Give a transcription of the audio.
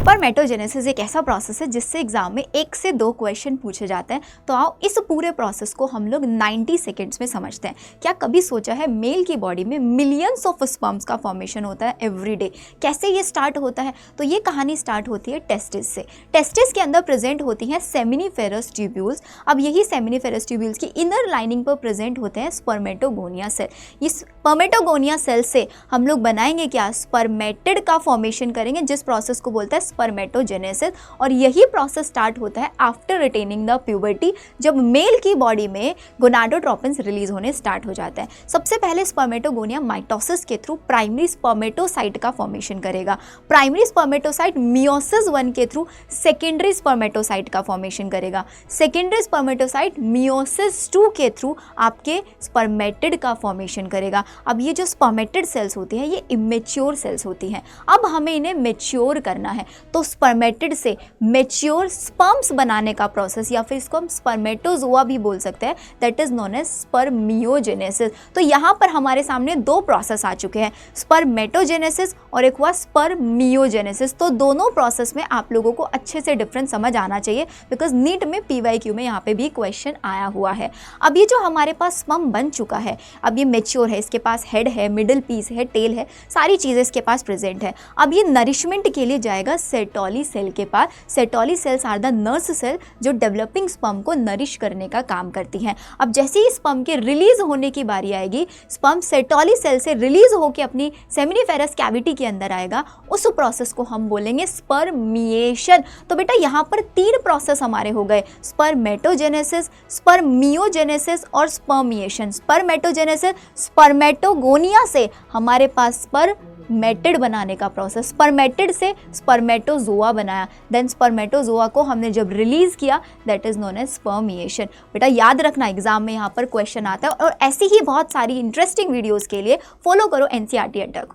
Spermatogenesis एक ऐसा process है जिससे एग्जाम में 1 से 2 क्वेश्चन पूछे जाते हैं। तो आओ इस पूरे प्रोसेस को हम लोग 90 सेकेंड्स में समझते हैं। क्या कभी सोचा है मेल की बॉडी में मिलियंस ऑफ स्पर्म्स का फॉर्मेशन होता है एवरी डे? कैसे ये स्टार्ट होता है? तो ये कहानी स्टार्ट होती है टेस्टिस से। टेस्टिस के अंदर प्रेजेंट होती हैं सेमिनिफेरस ट्यूब्यूल्स। अब यही सेमिनिफेरस ट्यूब्यूल्स की इनर लाइनिंग पर प्रेजेंट होते हैं स्पर्मेटोगोनिया सेल। इस स्पर्मेटोगोनिया सेल से हम लोग बनाएंगे क्या? स्पर्मेटिड का फॉर्मेशन करेंगे, जिस प्रोसेस को बोलते हैं स्पर्मेटोजेनेसिस। और यही प्रोसेस स्टार्ट होता है आफ्टर अटेनिंग द प्यूबर्टी, जब मेल की बॉडी में गोनाडोट्रोपिन्स रिलीज होने स्टार्ट हो जाता है। सबसे पहले स्पर्मेटोगोनिया माइटोसिस के थ्रू प्राइमरी स्पर्मेटोसाइट का फॉर्मेशन करेगा। प्राइमरी स्पर्मेटोसाइट मियोसिस 1 के थ्रू सेकेंडरी स्पर्मेटोसाइट का फॉर्मेशन करेगा। सेकेंडरी स्पर्मेटोसाइट मियोसिस 2 के थ्रू आपके स्पर्मेटिड का फॉर्मेशन करेगा। अब ये जो स्पर्मेटिड सेल्स होती हैं ये इमेच्योर सेल्स होती हैं। अब हमें इन्हें मेच्योर करना है, तो स्पर्मेटिड से मेच्योर स्पर्म्स बनाने का प्रोसेस, या फिर इसको हम स्पर्मेटोजोआ भी बोल सकते हैं, that is known as spermiogenesis. तो यहाँ पर हमारे सामने 2 प्रोसेस आ चुके हैं, स्पर्मेटोजेनेसिस और एक हुआ स्पर्मियोजेनेसिस। तो दोनों प्रोसेस में आप लोगों को अच्छे से डिफरेंस समझ आना चाहिए, बिकॉज नीट में PYQ में यहाँ पे भी क्वेश्चन आया हुआ है। अब ये जो हमारे पास स्पर्म बन चुका है, अब ये मेच्योर है, इसके पास हेड है, मिडिल पीस है, टेल है, सारी चीज़ें इसके पास प्रेजेंट है। अब ये नरिशमेंट के लिए जाएगा सेटोली सेल के पास। Sertoli cells are the nurse cell जो डेवलपिंग स्पर्म को नरिश करने का काम करती हैं। अब जैसे ही स्पर्म के रिलीज होने की बारी आएगी, स्पर्म सेटोली सेल से रिलीज होकर अपनी सेमिनिफेरस कैविटी के अंदर आएगा, उस प्रोसेस को हम बोलेंगे स्पर्मिएशन। तो बेटा यहाँ पर 3 प्रोसेस हमारे हो गए, स्पर्मेटोजेनेसिस, स्पर्मियोजेनेसिस और स्पर्मिएशन। स्पर्मेटोजेनेसिस, स्पर्मेटोगोनिया से हमारे पास स्पर्मेटिड बनाने का प्रोसेस, स्पर्मेटिड से स्पर्मेटोजोआ बनाया, देन स्पर्मेटोजोआ को हमने जब रिलीज किया, that is known as spermiation. बेटा याद रखना, एग्जाम में यहाँ पर क्वेश्चन आता है। और ऐसी ही बहुत सारी इंटरेस्टिंग वीडियोस के लिए फॉलो करो NCERT अड्डा को।